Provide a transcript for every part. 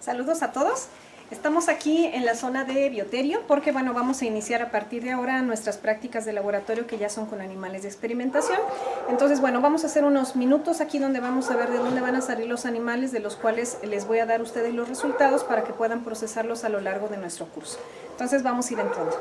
Saludos a todos. Estamos aquí en la zona de bioterio porque vamos a iniciar a partir de ahora nuestras prácticas de laboratorio que ya son con animales de experimentación. Entonces vamos a hacer unos minutos aquí donde vamos a ver de dónde van a salir los animales, de los cuales les voy a dar a ustedes los resultados para que puedan procesarlos a lo largo de nuestro curso. Entonces vamos a ir entrando.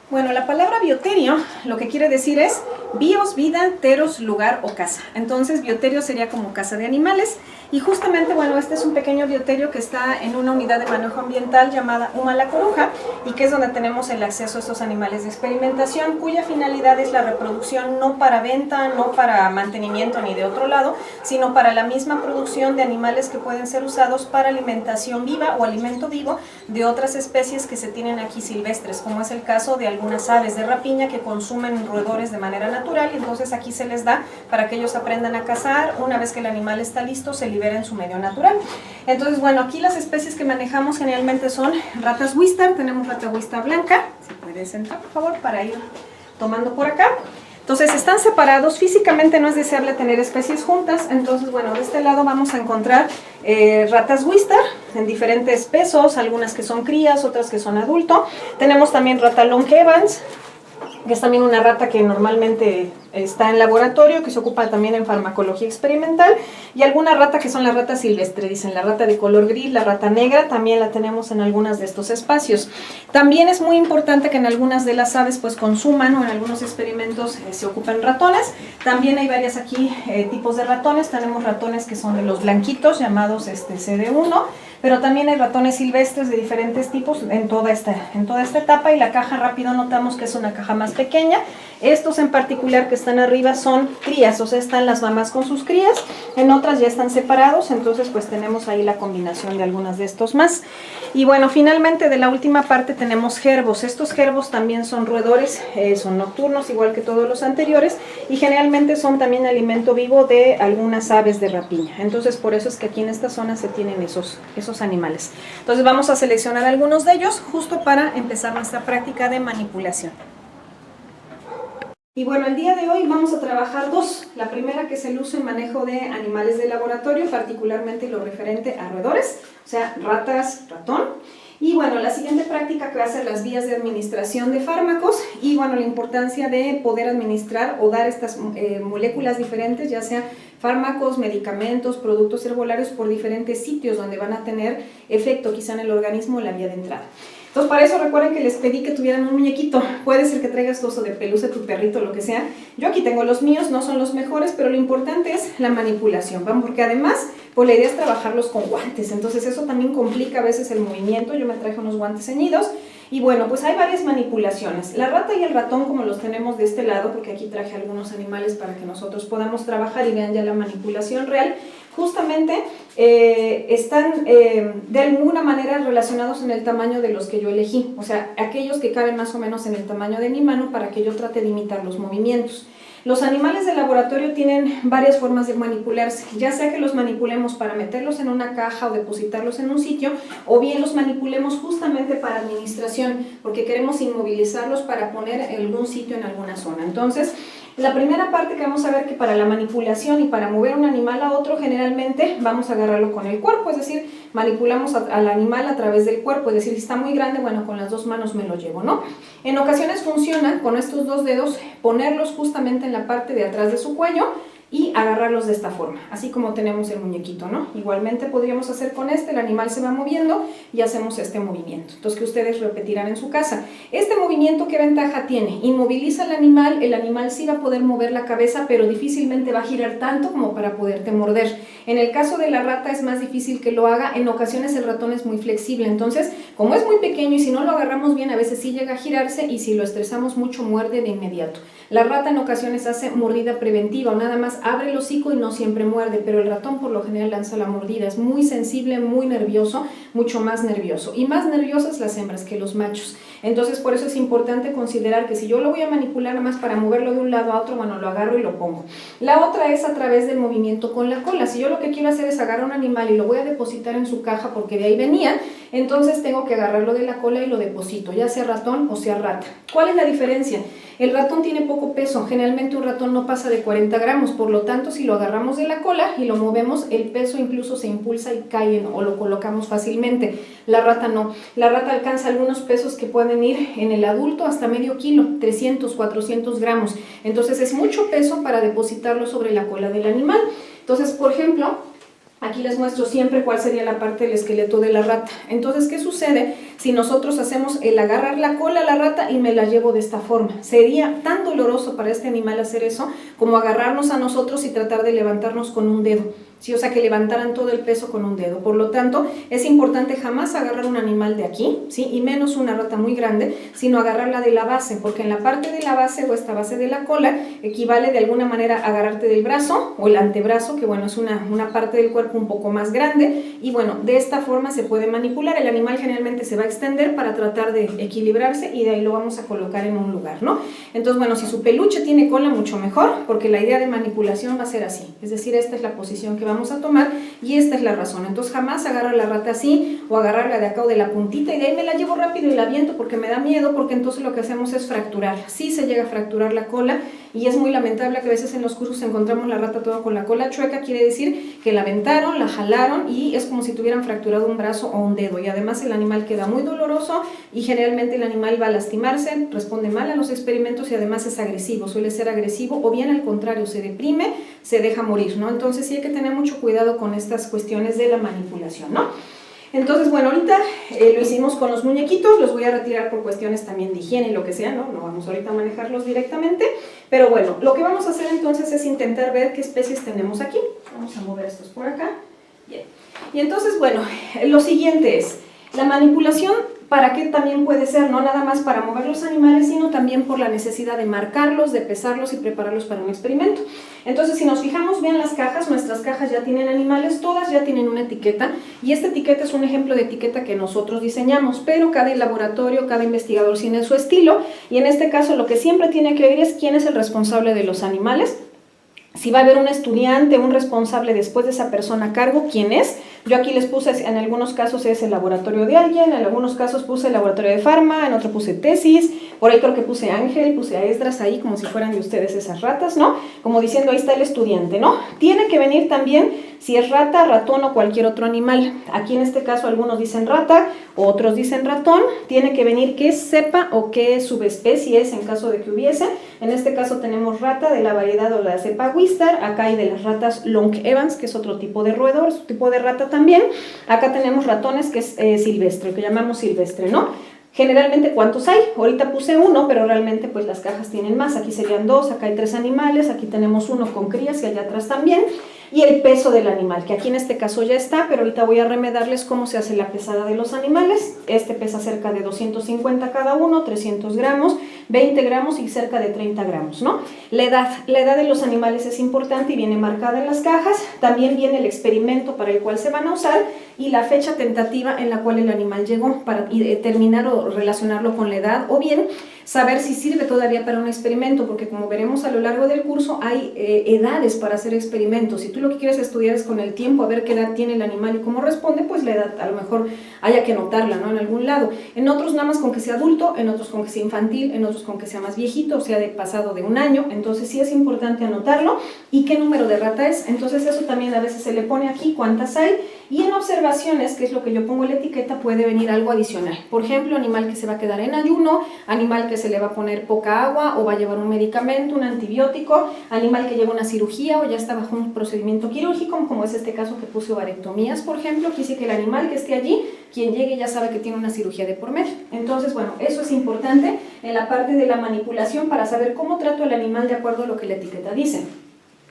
Bueno, la palabra bioterio lo que quiere decir es bios, vida, teros, lugar o casa. Entonces, bioterio sería como casa de animales. Y justamente, este es un pequeño bioterio que está en una unidad de manejo ambiental llamada Humala Coruja y que es donde tenemos el acceso a estos animales de experimentación, cuya finalidad es la reproducción no para venta, no para mantenimiento ni de otro lado, sino para la misma producción de animales que pueden ser usados para alimentación viva o alimento vivo de otras especies que se tienen aquí silvestres, como es el caso de algunas aves de rapiña que consumen roedores de manera natural, y entonces aquí se les da para que ellos aprendan a cazar. Una vez que el animal está listo, se libera en su medio natural. Entonces, aquí las especies que manejamos generalmente son ratas Wistar. Tenemos rata Wistar blanca, si puedes entrar por favor para ir tomando por acá. Entonces están separados, físicamente no es deseable tener especies juntas. Entonces de este lado vamos a encontrar ratas Wistar en diferentes pesos, algunas que son crías, otras que son adulto. Tenemos también rata Long Evans, que es también una rata que normalmente está en laboratorio, que se ocupa también en farmacología experimental, y alguna rata que son las ratas silvestres, dicen la rata de color gris, la rata negra, también la tenemos en algunas de estos espacios. También es muy importante que en algunas de las aves consuman, o en algunos experimentos se ocupan ratones. También hay varias aquí tipos de ratones. Tenemos ratones que son de los blanquitos, llamados CD1, pero también hay ratones silvestres de diferentes tipos en toda esta etapa, y la caja rápido notamos que es una caja más pequeña. Estos en particular que están arriba son crías, o sea, están las mamás con sus crías, en otras ya están separados, entonces tenemos ahí la combinación de algunas de estos más. Y finalmente de la última parte tenemos jerbos. Estos jerbos también son roedores, son nocturnos igual que todos los anteriores, y generalmente son también alimento vivo de algunas aves de rapiña. Entonces por eso es que aquí en esta zona se tienen esos animales. Entonces vamos a seleccionar algunos de ellos justo para empezar nuestra práctica de manipulación. Y el día de hoy vamos a trabajar dos. La primera, que es el uso y manejo de animales de laboratorio, particularmente lo referente a roedores, o sea, ratas, ratón. Y la siguiente práctica, que va a ser las vías de administración de fármacos y la importancia de poder administrar o dar estas moléculas diferentes, ya sea fármacos, medicamentos, productos herbolarios, por diferentes sitios donde van a tener efecto quizá en el organismo o la vía de entrada. Entonces, para eso recuerden que les pedí que tuvieran un muñequito. Puede ser que traigas tu oso de peluche, tu perrito, lo que sea. Yo aquí tengo los míos, no son los mejores, pero lo importante es la manipulación, porque además, la idea es trabajarlos con guantes. Entonces, eso también complica a veces el movimiento. Yo me traje unos guantes ceñidos. Y hay varias manipulaciones. La rata y el ratón, como los tenemos de este lado, porque aquí traje algunos animales para que nosotros podamos trabajar y vean ya la manipulación real, justamente están de alguna manera relacionados en el tamaño de los que yo elegí, o sea, aquellos que caben más o menos en el tamaño de mi mano para que yo trate de imitar los movimientos. Los animales de laboratorio tienen varias formas de manipularse, ya sea que los manipulemos para meterlos en una caja o depositarlos en un sitio, o bien los manipulemos justamente para administración, porque queremos inmovilizarlos para poner en algún sitio en alguna zona. Entonces, la primera parte que vamos a ver, que para la manipulación y para mover un animal a otro, generalmente vamos a agarrarlo con el cuerpo, es decir, manipulamos al animal a través del cuerpo, es decir, si está muy grande, con las dos manos me lo llevo, ¿no? En ocasiones funciona con estos dos dedos ponerlos justamente en la parte de atrás de su cuello y agarrarlos de esta forma, así como tenemos el muñequito, ¿no? Igualmente podríamos hacer con el animal se va moviendo y hacemos este movimiento. Entonces, que ustedes repetirán en su casa. Este movimiento, ¿qué ventaja tiene? Inmoviliza al animal, el animal sí va a poder mover la cabeza, pero difícilmente va a girar tanto como para poderte morder. En el caso de la rata es más difícil que lo haga, en ocasiones el ratón es muy flexible, entonces, como es muy pequeño y si no lo agarramos bien, a veces sí llega a girarse, y si lo estresamos mucho, muerde de inmediato. La rata en ocasiones hace mordida preventiva, o nada más abre el hocico y no siempre muerde, pero el ratón por lo general lanza la mordida. Es muy sensible, muy nervioso, mucho más nervioso, y más nerviosas las hembras que los machos. Entonces, por eso es importante considerar que si yo lo voy a manipular nada más para moverlo de un lado a otro, lo agarro y lo pongo. La otra es a través del movimiento con la cola. Si yo lo que quiero hacer es agarrar un animal y lo voy a depositar en su caja porque de ahí venía, entonces tengo que agarrarlo de la cola y lo deposito, ya sea ratón o sea rata. ¿Cuál es la diferencia? El ratón tiene poco peso, generalmente un ratón no pasa de 40 gramos, por lo tanto si lo agarramos de la cola y lo movemos, el peso incluso se impulsa y cae o lo colocamos fácilmente. La rata no, la rata alcanza algunos pesos que pueden ir en el adulto hasta medio kilo, 300, 400 gramos, entonces es mucho peso para depositarlo sobre la cola del animal. Entonces, por ejemplo, aquí les muestro siempre cuál sería la parte del esqueleto de la rata. Entonces, ¿qué sucede si nosotros hacemos el agarrar la cola a la rata y me la llevo de esta forma? Sería tan doloroso para este animal hacer eso como agarrarnos a nosotros y tratar de levantarnos con un dedo. ¿Sí? O sea, que levantaran todo el peso con un dedo. Por lo tanto, es importante jamás agarrar un animal de aquí, ¿sí? Y menos una rata muy grande, sino agarrarla de la base, porque en la parte de la base o esta base de la cola equivale de alguna manera a agarrarte del brazo o el antebrazo, que bueno, es una parte del cuerpo un poco más grande, y bueno, de esta forma se puede manipular. El animal generalmente se va a extender para tratar de equilibrarse y de ahí lo vamos a colocar en un lugar, ¿no? Entonces, bueno, si su peluche tiene cola, mucho mejor, porque la idea de manipulación va a ser así, es decir, esta es la posición que vamos a tomar y esta es la razón. Entonces jamás agarra la rata así o agarrarla de acá o de la puntita y de ahí me la llevo rápido y la aviento porque me da miedo, porque entonces lo que hacemos es fracturar. Sí se llega a fracturar la cola y es muy lamentable que a veces en los cursos encontramos la rata toda con la cola chueca, quiere decir que la aventaron, la jalaron y es como si tuvieran fracturado un brazo o un dedo, y además el animal queda muy doloroso y generalmente el animal va a lastimarse, responde mal a los experimentos y además es agresivo, suele ser agresivo o bien al contrario, se deprime, se deja morir, ¿no? Entonces sí hay que tener mucho cuidado con estas cuestiones de la manipulación, ¿no? Entonces, bueno, ahorita lo hicimos con los muñequitos, los voy a retirar por cuestiones también de higiene y lo que sea, ¿no? No vamos ahorita a manejarlos directamente, pero bueno, lo que vamos a hacer entonces es intentar ver qué especies tenemos aquí. Vamos a mover estos por acá. Bien. Y entonces, bueno, lo siguiente es, la manipulación, ¿para qué también puede ser? No nada más para mover los animales, sino también por la necesidad de marcarlos, de pesarlos y prepararlos para un experimento. Entonces, si nos fijamos bien las cajas, nuestras cajas ya tienen animales, todas ya tienen una etiqueta, y esta etiqueta es un ejemplo de etiqueta que nosotros diseñamos, pero cada laboratorio, cada investigador tiene su estilo, y en este caso lo que siempre tiene que ver es quién es el responsable de los animales. Si va a haber un estudiante, un responsable después de esa persona a cargo, ¿quién es? Yo aquí les puse, en algunos casos es el laboratorio de alguien, en algunos casos puse el laboratorio de farma, en otro puse tesis, por ahí creo que puse Ángel, puse a Esdras ahí como si fueran de ustedes esas ratas, ¿no? Como diciendo, ahí está el estudiante, ¿no? Tiene que venir también si es rata, ratón o cualquier otro animal. Aquí en este caso algunos dicen rata, otros dicen ratón. Tiene que venir qué cepa o qué subespecie es en caso de que hubiese. En este caso tenemos rata de la variedad o la cepa Wistar. Acá hay de las ratas Long Evans, que es otro tipo de roedor, es un tipo de rata también. Acá tenemos ratones que es silvestre, que llamamos silvestre, ¿no? Generalmente, ¿cuántos hay? Ahorita puse uno, pero realmente pues las cajas tienen más. Aquí serían dos, acá hay 3 animales, aquí tenemos uno con crías y allá atrás también. Y el peso del animal, que aquí en este caso ya está, pero ahorita voy a remedarles cómo se hace la pesada de los animales. Este pesa cerca de 250 cada uno, 300 gramos, 20 gramos y cerca de 30 gramos, ¿no? La edad de los animales es importante y viene marcada en las cajas. También viene el experimento para el cual se van a usar y la fecha tentativa en la cual el animal llegó para determinar o relacionarlo con la edad, o bien saber si sirve todavía para un experimento, porque como veremos a lo largo del curso hay edades para hacer experimentos. Si tú lo que quieres estudiar es con el tiempo, a ver qué edad tiene el animal y cómo responde, pues la edad a lo mejor haya que anotarla, ¿no? En algún lado. En otros nada más con que sea adulto, en otros con que sea infantil, en otros con que sea más viejito, o sea, de pasado de un año. Entonces sí es importante anotarlo y qué número de rata es. Entonces eso también a veces se le pone aquí cuántas hay, y en observaciones, que es lo que yo pongo en la etiqueta, puede venir algo adicional. Por ejemplo, animal que se va a quedar en ayuno, animal que se le va a poner poca agua o va a llevar un medicamento, un antibiótico, animal que lleva una cirugía o ya está bajo un procedimiento quirúrgico, como es este caso que puse ovarectomías, por ejemplo. Aquí dice que el animal que esté allí, quien llegue ya sabe que tiene una cirugía de por medio. Entonces, bueno, eso es importante en la parte de la manipulación para saber cómo trato al animal de acuerdo a lo que la etiqueta dice.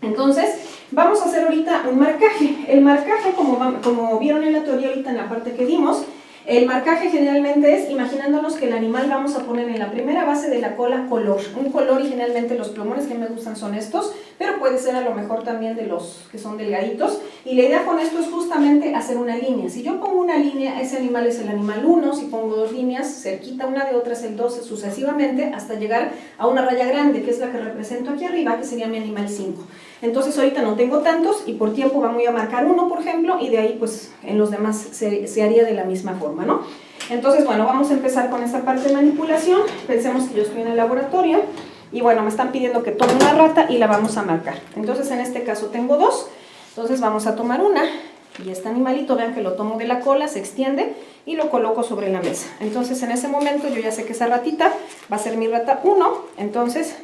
Entonces, vamos a hacer ahorita un marcaje. El marcaje, como vieron en la teoría ahorita en la parte que dimos, el marcaje generalmente es imaginándonos que el animal vamos a poner en la primera base de la cola color. Un color, y generalmente los plumones que me gustan son estos, pero puede ser a lo mejor también de los que son delgaditos. Y la idea con esto es justamente hacer una línea. Si yo pongo una línea, ese animal es el animal 1, si pongo 2 líneas, cerquita una de otra es el 2, sucesivamente, hasta llegar a una raya grande, que es la que represento aquí arriba, que sería mi animal 5. Entonces ahorita no tengo tantos y por tiempo voy a marcar 1, por ejemplo, y de ahí pues en los demás se haría de la misma forma, ¿no? Entonces, bueno, vamos a empezar con esta parte de manipulación. Pensemos que yo estoy en el laboratorio. Y bueno, me están pidiendo que tome una rata y la vamos a marcar. Entonces en este caso tengo 2, entonces vamos a tomar una. Y este animalito, vean que lo tomo de la cola, se extiende y lo coloco sobre la mesa. Entonces en ese momento yo ya sé que esa ratita va a ser mi rata 1, entonces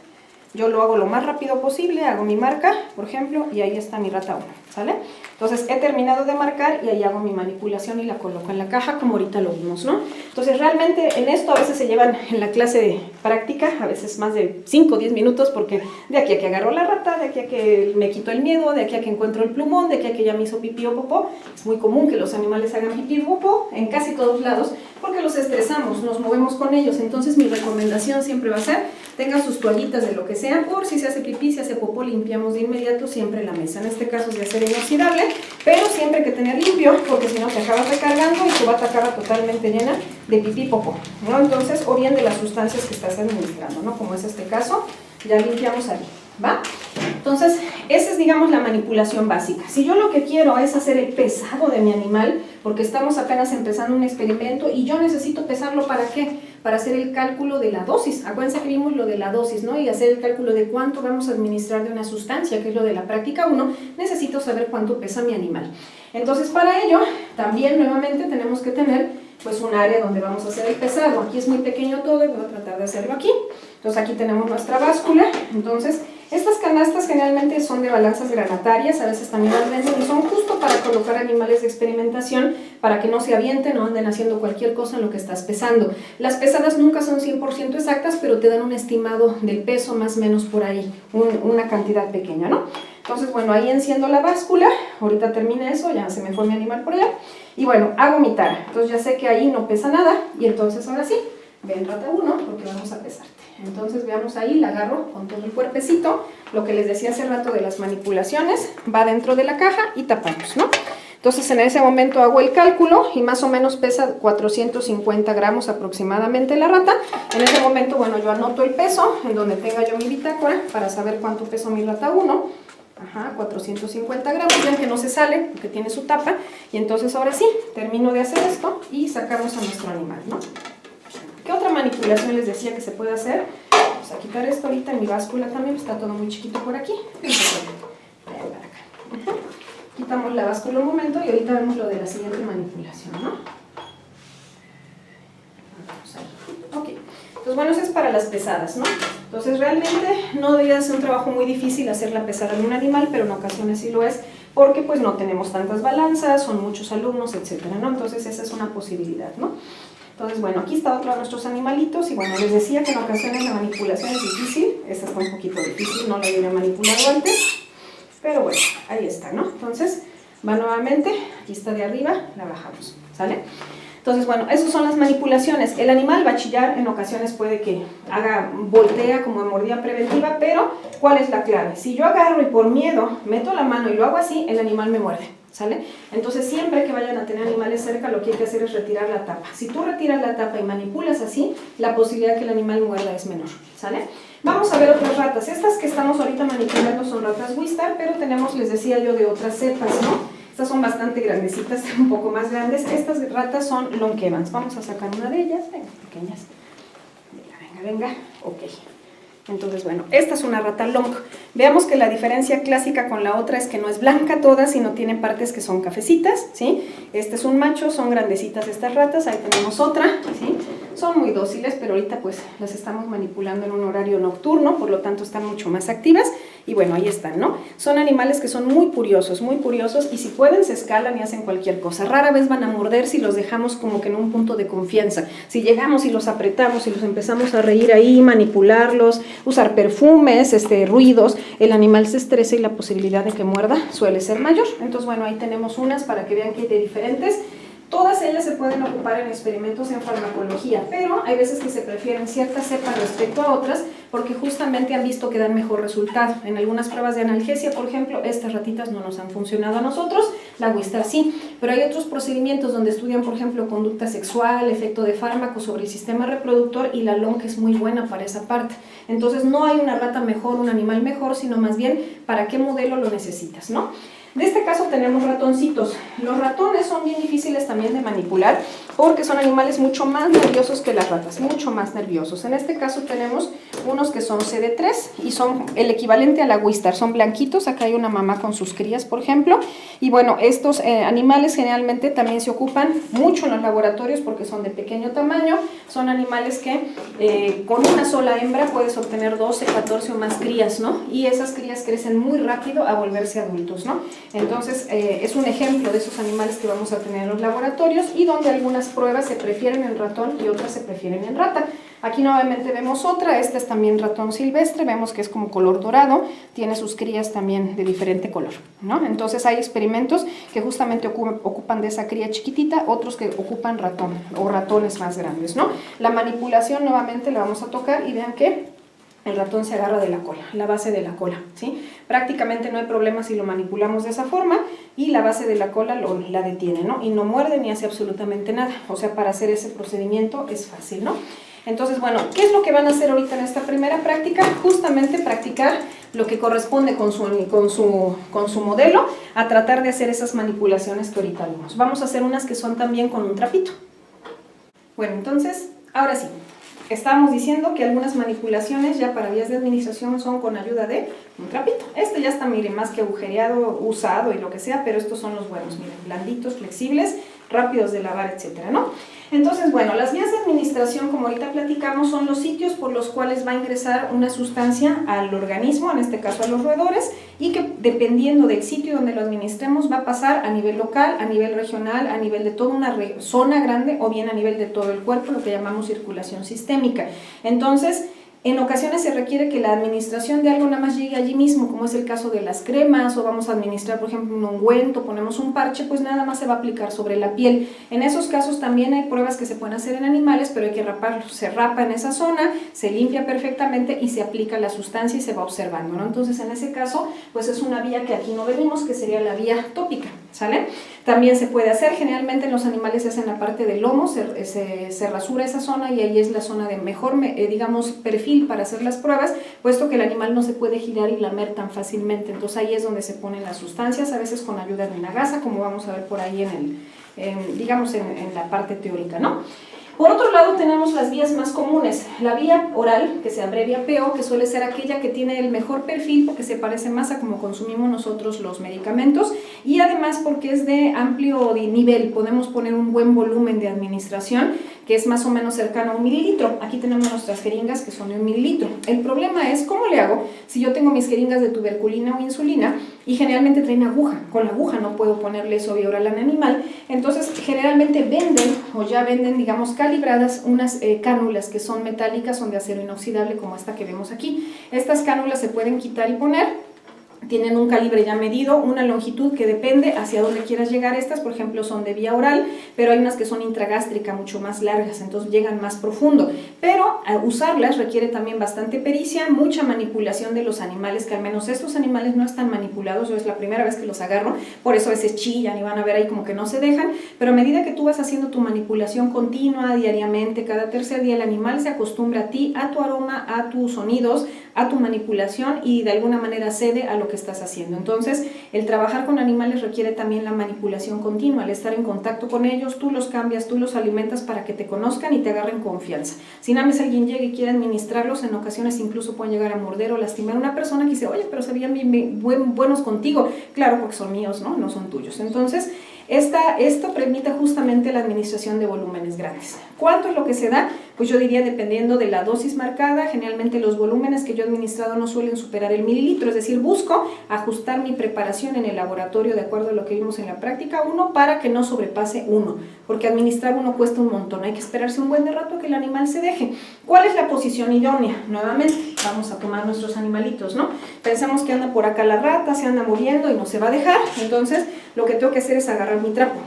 yo lo hago lo más rápido posible, hago mi marca, por ejemplo, y ahí está mi rata 1, ¿sale? Entonces he terminado de marcar y ahí hago mi manipulación y la coloco en la caja como ahorita lo vimos, ¿no? Entonces realmente en esto a veces se llevan en la clase de práctica, a veces más de 5 o 10 minutos, porque de aquí a que agarro la rata, de aquí a que me quito el miedo, de aquí a que encuentro el plumón, de aquí a que ya me hizo pipí o popó. Es muy común que los animales hagan pipí o popó en casi todos lados porque los estresamos, nos movemos con ellos. Entonces mi recomendación siempre va a ser, tengan sus toallitas de lo que sea, por si se hace pipí, si hace popó, limpiamos de inmediato siempre la mesa. En este caso es de acero inoxidable, pero siempre hay que tener limpio, porque si no te acabas recargando y tu bata acaba totalmente llena de pipí popó, ¿no? Entonces, o bien de las sustancias que estás administrando, ¿no? Como es este caso, ya limpiamos ahí, ¿va? Entonces, esa es, digamos, la manipulación básica. Si yo lo que quiero es hacer el pesado de mi animal, porque estamos apenas empezando un experimento y yo necesito pesarlo, ¿para qué? Para hacer el cálculo de la dosis. Acuérdense que vimos lo de la dosis, ¿no? Y hacer el cálculo de cuánto vamos a administrar de una sustancia, que es lo de la práctica 1, necesito saber cuánto pesa mi animal. Entonces, para ello, también nuevamente tenemos que tener pues un área donde vamos a hacer el pesado. Aquí es muy pequeño todo y voy a tratar de hacerlo aquí. Entonces aquí tenemos nuestra báscula. Entonces estas canastas generalmente son de balanzas granatarias, a veces también las venden y son justo para colocar animales de experimentación para que no se avienten o anden haciendo cualquier cosa en lo que estás pesando. Las pesadas nunca son 100% exactas, pero te dan un estimado del peso más o menos por ahí, una cantidad pequeña, ¿no? Entonces, bueno, ahí enciendo la báscula, ahorita termina eso, ya se me fue mi animal por allá, y bueno, hago mi tara. Entonces ya sé que ahí no pesa nada, y entonces ahora sí, ven rata 1, porque vamos a pesarte. Entonces veamos ahí, la agarro con todo el cuerpecito, lo que les decía hace rato de las manipulaciones, va dentro de la caja y tapamos, ¿no? Entonces en ese momento hago el cálculo y más o menos pesa 450 gramos aproximadamente la rata. En ese momento, bueno, yo anoto el peso en donde tenga yo mi bitácora para saber cuánto pesó mi rata 1. Ajá, 450 gramos, vean que no se sale porque tiene su tapa. Y entonces ahora sí, termino de hacer esto y sacamos a nuestro animal, ¿no? ¿Qué otra manipulación les decía que se puede hacer? Vamos a quitar esto ahorita en mi báscula también, está todo muy chiquito por aquí. Para acá. Quitamos la báscula un momento y ahorita vemos lo de la siguiente manipulación, ¿no? Vamos ahí. Ok. Entonces, bueno, eso es para las pesadas, ¿no? Entonces, realmente no debería ser un trabajo muy difícil hacer la pesada de un animal, pero en ocasiones sí lo es, porque pues no tenemos tantas balanzas, son muchos alumnos, etcétera, ¿no? Entonces, esa es una posibilidad, ¿no? Entonces, bueno, aquí está otro de nuestros animalitos, y bueno, les decía que en ocasiones la manipulación es difícil, esta está un poquito difícil, no la hubiera manipulado antes, pero bueno, ahí está, ¿no? Entonces, va nuevamente, aquí está de arriba, la bajamos, ¿sale? Entonces, bueno, esas son las manipulaciones. El animal va a chillar, en ocasiones puede que haga voltea como de mordida preventiva, pero ¿cuál es la clave? Si yo agarro y por miedo meto la mano y lo hago así, el animal me muerde, ¿sale? Entonces, siempre que vayan a tener animales cerca, lo que hay que hacer es retirar la tapa. Si tú retiras la tapa y manipulas así, la posibilidad de que el animal muerda es menor, ¿sale? Vamos a ver otras ratas. Estas que estamos ahorita manipulando son ratas Wistar, pero tenemos, les decía yo, de otras cepas, ¿no? Estas son bastante grandecitas, un poco más grandes. Estas ratas son Long Evans. Vamos a sacar una de ellas, venga, pequeñas. Venga, ok. Entonces, bueno, esta es una rata long. Veamos que la diferencia clásica con la otra es que no es blanca toda, sino tiene partes que son cafecitas, ¿sí? Este es un macho, son grandecitas estas ratas. Ahí tenemos otra, ¿sí? Son muy dóciles, pero ahorita pues las estamos manipulando en un horario nocturno, por lo tanto están mucho más activas. Y bueno, ahí están, ¿no? Son animales que son muy curiosos, y si pueden se escalan y hacen cualquier cosa. Rara vez van a morder si los dejamos como que en un punto de confianza. Si llegamos y los apretamos y los empezamos a reír ahí, manipularlos, usar perfumes, ruidos, el animal se estresa y la posibilidad de que muerda suele ser mayor. Entonces, bueno, ahí tenemos unas para que vean que hay de diferentes. Todas ellas se pueden ocupar en experimentos en farmacología, pero hay veces que se prefieren ciertas cepas respecto a otras porque justamente han visto que dan mejor resultado. En algunas pruebas de analgesia, por ejemplo, estas ratitas no nos han funcionado a nosotros, la Wistar sí, pero hay otros procedimientos donde estudian, por ejemplo, conducta sexual, efecto de fármacos sobre el sistema reproductor, y la long es muy buena para esa parte. Entonces no hay una rata mejor, un animal mejor, sino más bien para qué modelo lo necesitas, ¿no? De este caso tenemos ratoncitos. Los ratones son bien difíciles también de manipular porque son animales mucho más nerviosos que las ratas, mucho más nerviosos. En este caso tenemos unos que son CD3 y son el equivalente a la Wistar, son blanquitos. Acá hay una mamá con sus crías, por ejemplo, y bueno, estos animales generalmente también se ocupan mucho en los laboratorios porque son de pequeño tamaño, son animales que con una sola hembra puedes obtener 12, 14 o más crías, ¿no? Y esas crías crecen muy rápido a volverse adultos, ¿no? Entonces es un ejemplo de esos animales que vamos a tener en los laboratorios y donde algunas pruebas se prefieren en ratón y otras se prefieren en rata. Aquí nuevamente vemos otra, esta es también ratón silvestre, vemos que es como color dorado, tiene sus crías también de diferente color, ¿no? Entonces hay experimentos que justamente ocupan de esa cría chiquitita, otros que ocupan ratón o ratones más grandes, ¿no? La manipulación nuevamente la vamos a tocar y vean que el ratón se agarra de la cola, la base de la cola, ¿sí? Prácticamente no hay problema si lo manipulamos de esa forma y la base de la cola la detiene, ¿no? Y no muerde ni hace absolutamente nada, o sea, para hacer ese procedimiento es fácil, ¿no? Entonces, bueno, ¿qué es lo que van a hacer ahorita en esta primera práctica? Justamente practicar lo que corresponde con su modelo, a tratar de hacer esas manipulaciones que ahorita vimos. Vamos a hacer unas que son también con un trapito. Bueno, entonces, ahora sí. Estábamos diciendo que algunas manipulaciones ya para vías de administración son con ayuda de un trapito. Este ya está, miren, más que agujereado, usado y lo que sea, pero estos son los buenos, miren, blanditos, flexibles, rápidos de lavar, etcétera, ¿no? Entonces, bueno, las vías de administración, como ahorita platicamos, son los sitios por los cuales va a ingresar una sustancia al organismo, en este caso a los roedores, y que dependiendo del sitio donde lo administremos va a pasar a nivel local, a nivel regional, a nivel de toda una zona grande o bien a nivel de todo el cuerpo, lo que llamamos circulación sistémica. Entonces, en ocasiones se requiere que la administración de algo nada más llegue allí mismo, como es el caso de las cremas, o vamos a administrar, por ejemplo, un ungüento, ponemos un parche, pues nada más se va a aplicar sobre la piel. En esos casos también hay pruebas que se pueden hacer en animales, pero hay que raparlos. Se rapa en esa zona, se limpia perfectamente y se aplica la sustancia y se va observando, ¿no? Entonces, en ese caso, pues es una vía que aquí no vemos, que sería la vía tópica, ¿sale? También se puede hacer, generalmente en los animales se hace en la parte del lomo, se rasura esa zona y ahí es la zona de mejor, digamos, perfil para hacer las pruebas, puesto que el animal no se puede girar y lamer tan fácilmente. Entonces ahí es donde se ponen las sustancias, a veces con ayuda de una gasa, como vamos a ver por ahí digamos en la parte teórica, ¿no? Por otro lado tenemos las vías más comunes, la vía oral, que se abrevia PO, que suele ser aquella que tiene el mejor perfil porque se parece más a como consumimos nosotros los medicamentos y además porque es de amplio nivel, podemos poner un buen volumen de administración que es más o menos cercano a 1 mililitro. Aquí tenemos nuestras jeringas que son de 1 mililitro. El problema es, ¿cómo le hago si yo tengo mis jeringas de tuberculina o insulina y generalmente traen aguja? Con la aguja no puedo ponerle eso vía oral al animal, entonces generalmente venden o ya venden, digamos, calibradas unas cánulas que son metálicas, son de acero inoxidable como esta que vemos aquí. Estas cánulas se pueden quitar y poner. Tienen un calibre ya medido, una longitud que depende hacia dónde quieras llegar. Estas, por ejemplo, son de vía oral, pero hay unas que son intragástrica, mucho más largas, entonces llegan más profundo. Pero usarlas requiere también bastante pericia, mucha manipulación de los animales, que al menos estos animales no están manipulados, yo es la primera vez que los agarro, por eso a veces chillan y van a ver ahí como que no se dejan, pero a medida que tú vas haciendo tu manipulación continua, diariamente, cada tercer día, el animal se acostumbra a ti, a tu aroma, a tus sonidos, a tu manipulación y de alguna manera cede a lo que estás haciendo. Entonces, el trabajar con animales requiere también la manipulación continua, el estar en contacto con ellos, tú los cambias, tú los alimentas para que te conozcan y te agarren confianza. Si nada más alguien llega y quiere administrarlos, en ocasiones incluso pueden llegar a morder o lastimar a una persona que dice, oye, pero se veían bien buenos contigo. Claro, porque son míos, ¿no? No son tuyos. Entonces, esto permite justamente la administración de volúmenes grandes. ¿Cuánto es lo que se da? Pues yo diría dependiendo de la dosis marcada, generalmente los volúmenes que yo he administrado no suelen superar el mililitro, es decir, busco ajustar mi preparación en el laboratorio de acuerdo a lo que vimos en la práctica 1 para que no sobrepase 1, porque administrar 1 cuesta un montón, hay que esperarse un buen rato a que el animal se deje. ¿Cuál es la posición idónea? Nuevamente, vamos a tomar nuestros animalitos, ¿no? Pensamos que anda por acá la rata, se anda moviendo y no se va a dejar, entonces lo que tengo que hacer es agarrar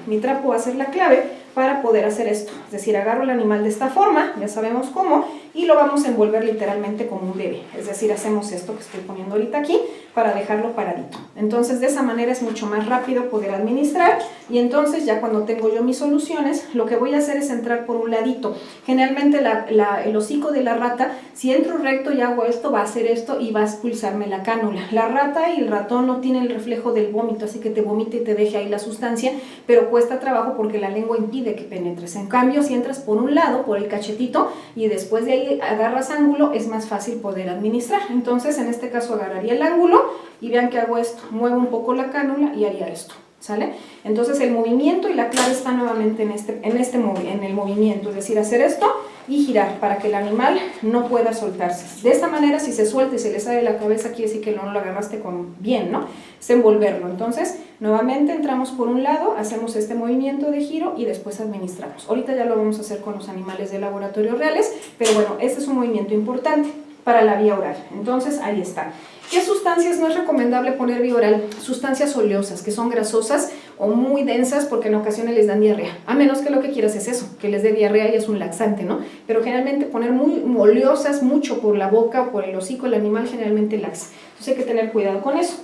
mi trapo va a ser la clave para poder hacer esto, es decir, agarro el animal de esta forma, ya sabemos cómo, y lo vamos a envolver literalmente como un bebé, es decir, hacemos esto que estoy poniendo ahorita aquí para dejarlo paradito. Entonces de esa manera es mucho más rápido poder administrar y entonces ya cuando tengo yo mis soluciones, lo que voy a hacer es entrar por un ladito. Generalmente el hocico de la rata, si entro recto y hago esto, va a hacer esto y va a expulsarme la cánula. La rata y el ratón no tienen el reflejo del vómito, así que te vomite y te deje ahí la sustancia, pero cuesta trabajo porque la lengua impide impide que penetres. En cambio, si entras por un lado, por el cachetito, y después de ahí agarras ángulo, es más fácil poder administrar. Entonces, en este caso agarraría el ángulo y vean que hago esto, muevo un poco la cánula y haría esto, ¿sale? Entonces el movimiento y la clave está nuevamente en el movimiento, es decir, hacer esto y girar para que el animal no pueda soltarse. De esta manera, si se suelta y se le sale de la cabeza, quiere decir que no lo agarraste bien, ¿no? Es envolverlo. Entonces, nuevamente entramos por un lado, hacemos este movimiento de giro y después administramos. Ahorita ya lo vamos a hacer con los animales de laboratorio reales, pero bueno, este es un movimiento importante para la vía oral. Entonces, ahí está. ¿Qué sustancias no es recomendable poner vía oral? Sustancias oleosas, que son grasosas o muy densas porque en ocasiones les dan diarrea. A menos que lo que quieras es eso, que les dé diarrea y es un laxante, ¿no? Pero generalmente poner muy oleosas, mucho por la boca o por el hocico, el animal generalmente laxa. Entonces hay que tener cuidado con eso.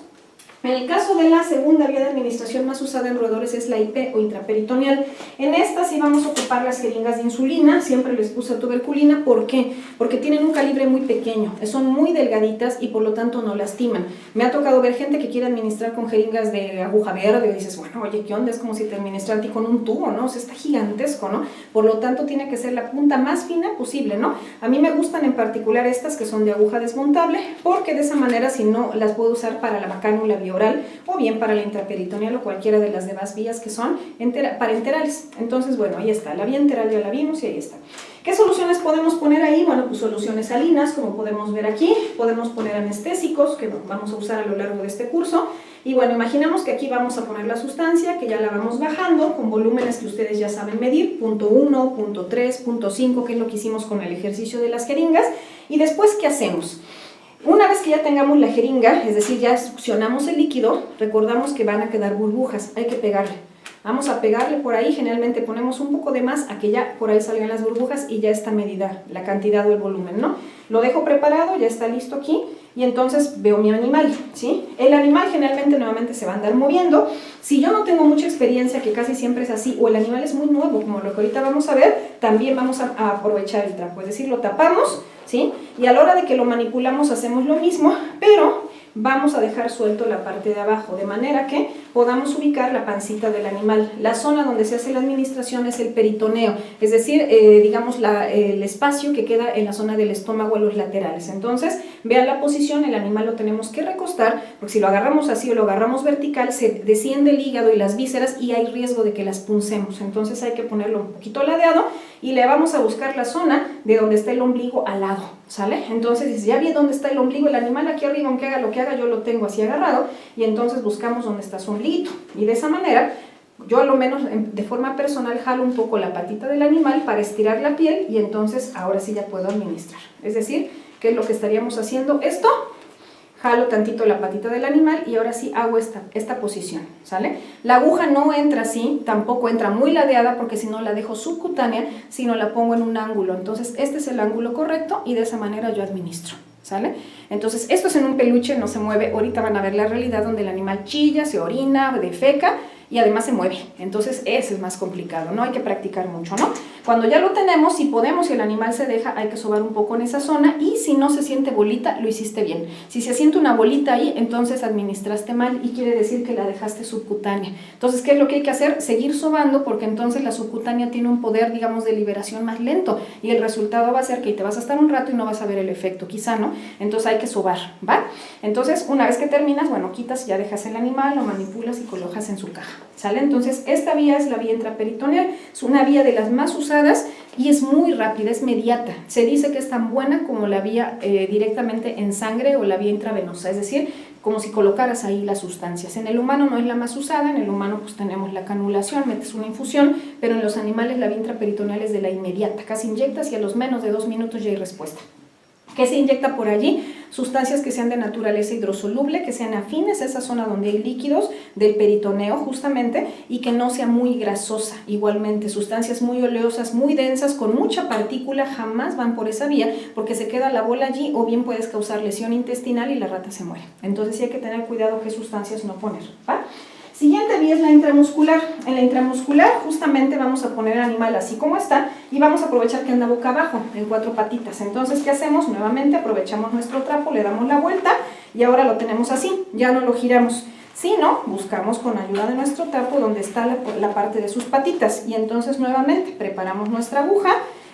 En el caso de la segunda vía de administración más usada en roedores es la IP o intraperitoneal. En esta sí vamos a ocupar las jeringas de insulina, siempre les puse tuberculina. ¿Por qué? Porque tienen un calibre muy pequeño, son muy delgaditas y por lo tanto no lastiman. Me ha tocado ver gente que quiere administrar con jeringas de aguja verde y dices, bueno, oye, ¿qué onda? Es como si te administraran a ti con un tubo, ¿no? O sea, está gigantesco, ¿no? Por lo tanto tiene que ser la punta más fina posible, ¿no? A mí me gustan en particular estas que son de aguja desmontable porque de esa manera si no las puedo usar para la cánula oral o bien para la intraperitoneal o cualquiera de las demás vías que son parenterales. Entonces, bueno, ahí está, la vía enteral ya la vimos y ahí está. ¿Qué soluciones podemos poner ahí? Bueno, pues soluciones salinas, como podemos ver aquí, podemos poner anestésicos, que vamos a usar a lo largo de este curso, y bueno, imaginemos que aquí vamos a poner la sustancia, que ya la vamos bajando, con volúmenes que ustedes ya saben medir, punto 1, punto 3, punto 5, que es lo que hicimos con el ejercicio de las jeringas, y después, ¿qué hacemos? Una vez que ya tengamos la jeringa, es decir, ya succionamos el líquido, recordamos que van a quedar burbujas, hay que pegarle. Vamos a pegarle por ahí, generalmente ponemos un poco de más a que ya por ahí salgan las burbujas y ya está medida la cantidad o el volumen, ¿no? Lo dejo preparado, ya está listo aquí y entonces veo mi animal, ¿sí? El animal generalmente nuevamente se va a andar moviendo. Si yo no tengo mucha experiencia, que casi siempre es así, o el animal es muy nuevo, como lo que ahorita vamos a ver, también vamos a aprovechar el trapo, es decir, lo tapamos, ¿sí? Y a la hora de que lo manipulamos hacemos lo mismo, pero vamos a dejar suelto la parte de abajo, de manera que podamos ubicar la pancita del animal. La zona donde se hace la administración es el peritoneo, es decir, digamos el espacio que queda en la zona del estómago a los laterales. Entonces, vean la posición, el animal lo tenemos que recostar, porque si lo agarramos así o lo agarramos vertical, se desciende el hígado y las vísceras y hay riesgo de que las puncemos. Entonces hay que ponerlo un poquito ladeado y le vamos a buscar la zona de donde está el ombligo al lado, ¿sale? Entonces, ya vi dónde está el ombligo, el animal aquí arriba, aunque haga lo que haga, yo lo tengo así agarrado, y entonces buscamos dónde está su ombliguito, y de esa manera, yo a lo menos de forma personal jalo un poco la patita del animal para estirar la piel, y entonces ahora sí ya puedo administrar. Es decir, ¿qué es lo que estaríamos haciendo? Esto, jalo tantito la patita del animal y ahora sí hago esta posición, ¿sale? La aguja no entra así, tampoco entra muy ladeada porque si no la dejo subcutánea, sino la pongo en un ángulo. Entonces este es el ángulo correcto y de esa manera yo administro, ¿sale? Entonces esto es en un peluche, no se mueve. Ahorita van a ver la realidad donde el animal chilla, se orina, defeca y además se mueve. Entonces ese es más complicado, ¿no? Hay que practicar mucho, ¿no? Cuando ya lo tenemos, si podemos y el animal se deja, hay que sobar un poco en esa zona y si no se siente bolita, lo hiciste bien. Si se siente una bolita ahí, entonces administraste mal y quiere decir que la dejaste subcutánea. Entonces, ¿qué es lo que hay que hacer? Seguir sobando porque entonces la subcutánea tiene un poder, digamos, de liberación más lento y el resultado va a ser que te vas a estar un rato y no vas a ver el efecto, quizá, ¿no? Entonces hay que sobar, ¿va? Entonces, una vez que terminas, bueno, quitas, ya dejas el animal, lo manipulas y colocas en su caja, ¿sale? Entonces, esta vía es la vía intraperitoneal, es una vía de las más usadas y es muy rápida, es mediata. Se dice que es tan buena como la vía directamente en sangre o la vía intravenosa, es decir, como si colocaras ahí las sustancias. En el humano no es la más usada, en el humano pues tenemos la canulación, metes una infusión, pero en los animales la vía intraperitoneal es de la inmediata, casi inyectas y a los menos de 2 minutos ya hay respuesta. ¿Qué se inyecta por allí? Sustancias que sean de naturaleza hidrosoluble, que sean afines a esa zona donde hay líquidos del peritoneo justamente y que no sea muy grasosa. Igualmente, sustancias muy oleosas, muy densas, con mucha partícula, jamás van por esa vía porque se queda la bola allí o bien puedes causar lesión intestinal y la rata se muere. Entonces sí hay que tener cuidado qué sustancias no poner, ¿va? Siguiente vía es la intramuscular. En la intramuscular justamente vamos a poner al animal así como está y vamos a aprovechar que anda boca abajo, en 4 patitas. Entonces, ¿qué hacemos? Nuevamente aprovechamos nuestro trapo, le damos la vuelta y ahora lo tenemos así, ya no lo giramos. Si no, buscamos con ayuda de nuestro trapo donde está la parte de sus patitas y entonces nuevamente preparamos nuestra aguja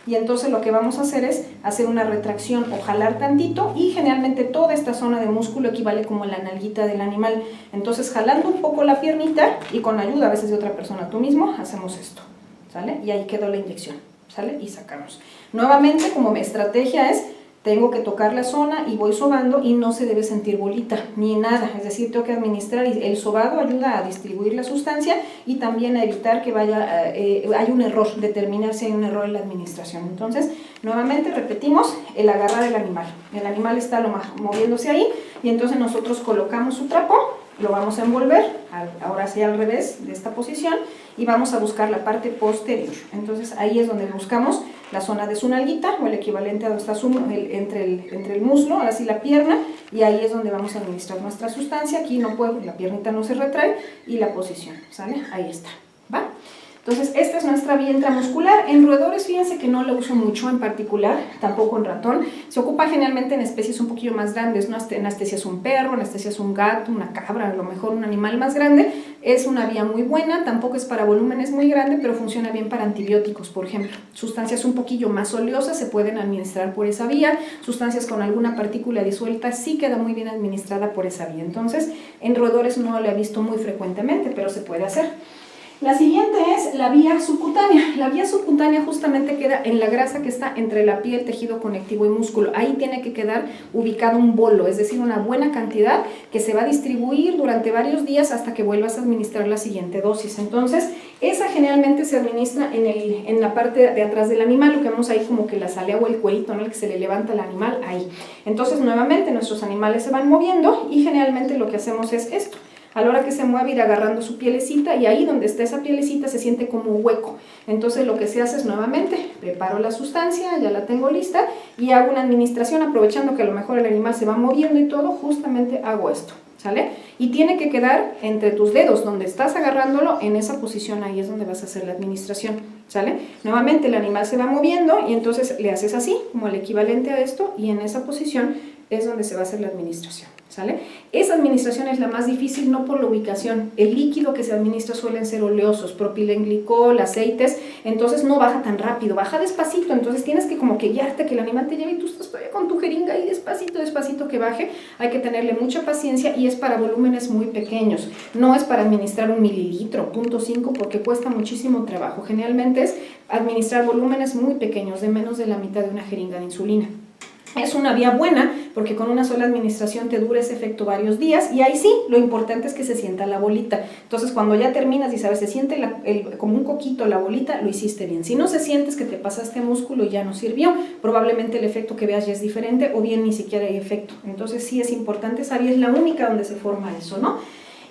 y entonces lo que vamos a hacer es hacer una retracción o jalar tantito y generalmente toda esta zona de músculo equivale como la nalguita del animal. Entonces jalando un poco la piernita y con ayuda a veces de otra persona, tú mismo, hacemos esto, ¿sale? Y ahí quedó la inyección, ¿sale? Y sacamos. Nuevamente, como mi estrategia es, tengo que tocar la zona y voy sobando y no se debe sentir bolita ni nada, es decir, tengo que administrar y el sobado ayuda a distribuir la sustancia y también a evitar que haya un error, determinar si hay un error en la administración. Entonces, nuevamente repetimos, el agarrar el animal está moviéndose ahí y entonces nosotros colocamos su trapo, lo vamos a envolver, ahora sí al revés de esta posición y vamos a buscar la parte posterior. Entonces ahí es donde buscamos la zona de su nalguita o el equivalente a donde está entre el muslo, ahora sí la pierna, y ahí es donde vamos a administrar nuestra sustancia. Aquí no puedo, la piernita no se retrae y la posición, ¿sale? Ahí está, ¿va? Entonces, esta es nuestra vía intramuscular. En roedores, fíjense que no la uso mucho en particular, tampoco en ratón. Se ocupa generalmente en especies un poquillo más grandes, ¿no? Anestesias un perro, anestesias un gato, una cabra, a lo mejor un animal más grande. Es una vía muy buena, tampoco es para volúmenes muy grandes, pero funciona bien para antibióticos, por ejemplo. Sustancias un poquillo más oleosas se pueden administrar por esa vía. Sustancias con alguna partícula disuelta sí queda muy bien administrada por esa vía. Entonces, en roedores no la he visto muy frecuentemente, pero se puede hacer. La siguiente es la vía subcutánea. La vía subcutánea justamente queda en la grasa que está entre la piel, tejido conectivo y músculo. Ahí tiene que quedar ubicado un bolo, es decir, una buena cantidad que se va a distribuir durante varios días hasta que vuelvas a administrar la siguiente dosis. Entonces, esa generalmente se administra en la parte de atrás del animal, lo que vemos ahí como que la salea o el cuerito, ¿no? El que se le levanta al animal ahí. Entonces, nuevamente, nuestros animales se van moviendo y generalmente lo que hacemos es esto. A la hora que se mueve ir agarrando su pielecita y ahí donde está esa pielecita se siente como hueco. Entonces lo que se hace es nuevamente, preparo la sustancia, ya la tengo lista y hago una administración aprovechando que a lo mejor el animal se va moviendo y todo, justamente hago esto, ¿sale? Y tiene que quedar entre tus dedos, donde estás agarrándolo, en esa posición ahí es donde vas a hacer la administración, ¿sale? Nuevamente el animal se va moviendo y entonces le haces así, como el equivalente a esto, y en esa posición es donde se va a hacer la administración, ¿sale? Esa administración es la más difícil, no por la ubicación. El líquido que se administra suelen ser oleosos, propilenglicol, aceites, entonces no baja tan rápido, baja despacito, entonces tienes que como que guiarte, que el animal te lleve y tú estás todavía con tu jeringa y despacito, despacito que baje. Hay que tenerle mucha paciencia y es para volúmenes muy pequeños, no es para administrar 1 mililitro, 0.5, porque cuesta muchísimo trabajo. Generalmente es administrar volúmenes muy pequeños, de menos de la mitad de una jeringa de insulina. Es una vía buena porque con una sola administración te dura ese efecto varios días y ahí sí, lo importante es que se sienta la bolita. Entonces cuando ya terminas y sabes, se siente como un coquito la bolita, lo hiciste bien. Si no se sientes que te pasaste músculo y ya no sirvió, probablemente el efecto que veas ya es diferente o bien ni siquiera hay efecto. Entonces sí es importante, esa vía es la única donde se forma eso, ¿no?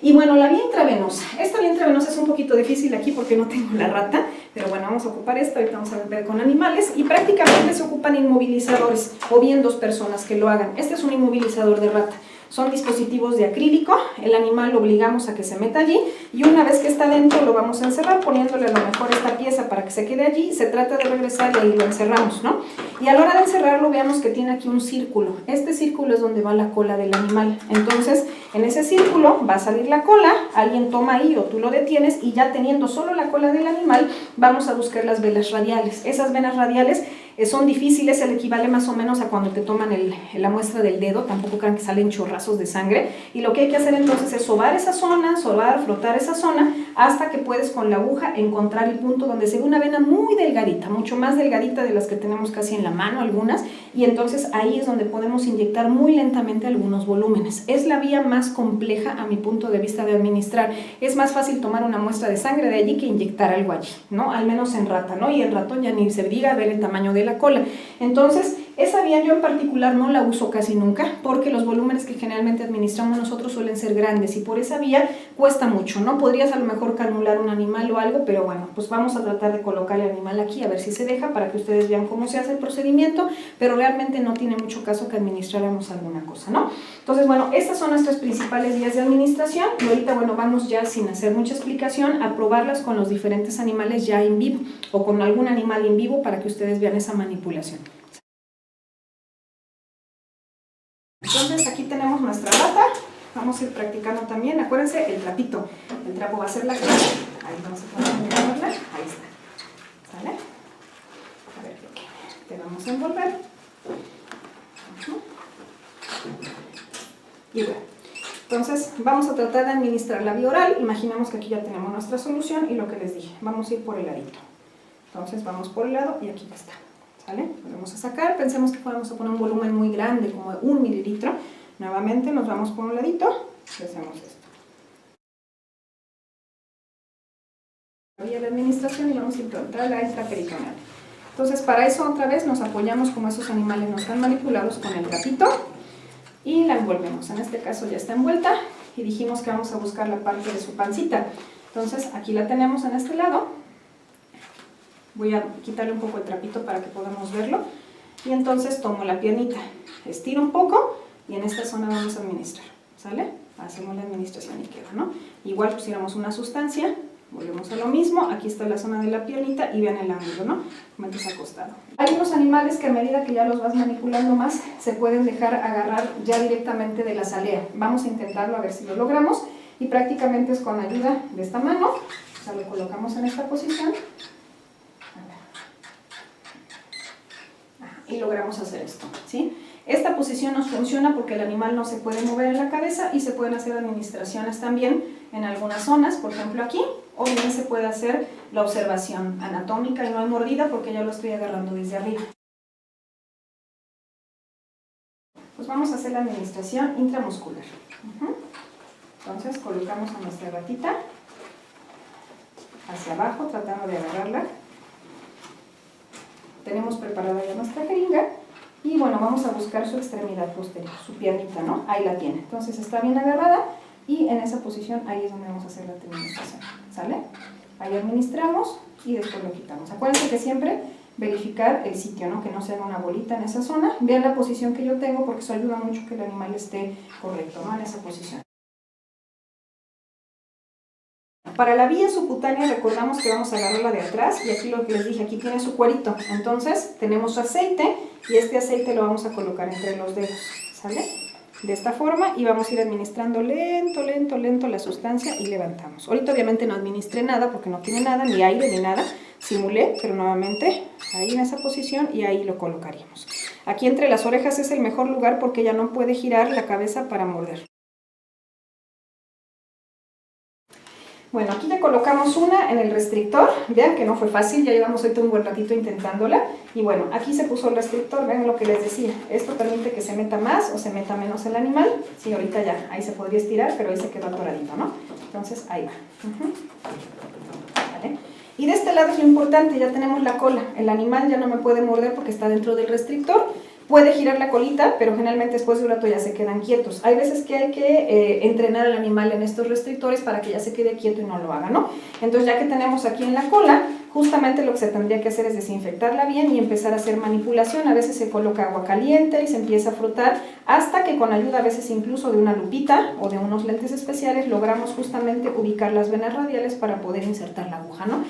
Y bueno, la vía intravenosa. Esta vía intravenosa es un poquito difícil aquí porque no tengo la rata, pero bueno, vamos a ocupar esta, ahorita vamos a ver con animales y prácticamente se ocupan inmovilizadores o bien 2 personas que lo hagan. Este es un inmovilizador de rata. Son dispositivos de acrílico, el animal lo obligamos a que se meta allí y una vez que está dentro lo vamos a encerrar poniéndole a lo mejor esta pieza para que se quede allí, se trata de regresar y ahí lo encerramos, ¿no? Y a la hora de encerrarlo veamos que tiene aquí un círculo, este círculo es donde va la cola del animal, entonces en ese círculo va a salir la cola, alguien toma ahí o tú lo detienes y ya teniendo solo la cola del animal vamos a buscar las venas radiales. Esas venas radiales son difíciles, el equivale más o menos a cuando te toman la muestra del dedo, tampoco crean que salen chorrazos de sangre, y lo que hay que hacer entonces es sobar esa zona, frotar esa zona, hasta que puedes con la aguja encontrar el punto donde se ve una vena muy delgadita, mucho más delgadita de las que tenemos casi en la mano algunas, y entonces ahí es donde podemos inyectar muy lentamente algunos volúmenes. Es la vía más compleja a mi punto de vista de administrar, es más fácil tomar una muestra de sangre de allí que inyectar algo allí, ¿no? Al menos en rata, ¿no? Y en ratón ya ni se diga ver el tamaño de la cola. Entonces, esa vía yo en particular no la uso casi nunca porque los volúmenes que generalmente administramos nosotros suelen ser grandes y por esa vía cuesta mucho, ¿no? Podrías a lo mejor canular un animal o algo, pero bueno, pues vamos a tratar de colocar el animal aquí a ver si se deja para que ustedes vean cómo se hace el procedimiento, pero realmente no tiene mucho caso que administráramos alguna cosa, ¿no? Entonces, bueno, estas son nuestras principales vías de administración y ahorita, bueno, vamos ya sin hacer mucha explicación a probarlas con los diferentes animales ya en vivo o con algún animal en vivo para que ustedes vean esa manipulación. Entonces aquí tenemos nuestra rata, vamos a ir practicando también. Acuérdense, el trapito. El trapo va a ser la clave. Ahí vamos a poner a envolverla. Ahí está. ¿Sale? A ver, te vamos a envolver. Y bueno, entonces vamos a tratar de administrar la vía oral. Imaginemos que aquí ya tenemos nuestra solución y lo que les dije, vamos a ir por el ladito. Entonces vamos por el lado y aquí ya está. ¿Sale? Volvemos a sacar. Pensemos que vamos a poner un volumen muy grande, como de 1 mililitro. Nuevamente nos vamos por un ladito y hacemos esto. La vía de administración y vamos a implantar la extraperitoneal. Entonces para eso otra vez nos apoyamos, como esos animales no están manipulados, con el trapito y la envolvemos. En este caso ya está envuelta y dijimos que vamos a buscar la parte de su pancita. Entonces aquí la tenemos en este lado. Voy a quitarle un poco el trapito para que podamos verlo. Y entonces tomo la piernita, estiro un poco y en esta zona vamos a administrar. ¿Sale? Hacemos la administración y queda, ¿no? Igual pusiéramos una sustancia, volvemos a lo mismo. Aquí está la zona de la piernita y vean el ángulo, ¿no? Metes acostado. Hay unos animales que a medida que ya los vas manipulando más, se pueden dejar agarrar ya directamente de la salea. Vamos a intentarlo a ver si lo logramos. Y prácticamente es con ayuda de esta mano. O sea, lo colocamos en esta posición. Y logramos hacer esto, ¿sí? Esta posición nos funciona porque el animal no se puede mover en la cabeza y se pueden hacer administraciones también en algunas zonas, por ejemplo aquí, o bien se puede hacer la observación anatómica y no hay mordida porque ya lo estoy agarrando desde arriba. Pues vamos a hacer la administración intramuscular. Entonces colocamos a nuestra ratita hacia abajo tratando de agarrarla. Tenemos preparada ya nuestra jeringa y bueno, vamos a buscar su extremidad posterior, su piernita, ¿no? Ahí la tiene. Entonces está bien agarrada y en esa posición ahí es donde vamos a hacer la administración, ¿sale? Ahí administramos y después lo quitamos. Acuérdense que siempre verificar el sitio, ¿no? Que no se haga una bolita en esa zona. Vean la posición que yo tengo porque eso ayuda mucho que el animal esté correcto, ¿no? En esa posición. Para la vía subcutánea recordamos que vamos a agarrarla de atrás y aquí lo que les dije, aquí tiene su cuerito. Entonces tenemos aceite y este aceite lo vamos a colocar entre los dedos, ¿sale? De esta forma y vamos a ir administrando lento, lento, lento la sustancia y levantamos. Ahorita obviamente no administré nada porque no tiene nada, ni aire ni nada. Simulé, pero nuevamente ahí en esa posición y ahí lo colocaríamos. Aquí entre las orejas es el mejor lugar porque ya no puede girar la cabeza para morder. Bueno, aquí ya colocamos una en el restrictor, vean que no fue fácil, ya llevamos ahorita un buen ratito intentándola, y bueno, aquí se puso el restrictor, vean lo que les decía, esto permite que se meta más o se meta menos el animal, sí, ahorita ya, ahí se podría estirar, pero ahí se quedó atoradito, ¿no? Entonces, ahí va. ¿Vale? Y de este lado es lo importante, ya tenemos la cola, el animal ya no me puede morder porque está dentro del restrictor. Puede girar la colita, pero generalmente después de un rato ya se quedan quietos. Hay veces que hay que entrenar al animal en estos restrictores para que ya se quede quieto y no lo haga, ¿no? Entonces ya que tenemos aquí en la cola, justamente lo que se tendría que hacer es desinfectarla bien y empezar a hacer manipulación. A veces se coloca agua caliente y se empieza a frotar hasta que con ayuda a veces incluso de una lupita o de unos lentes especiales logramos justamente ubicar las venas radiales para poder insertar la aguja, ¿no?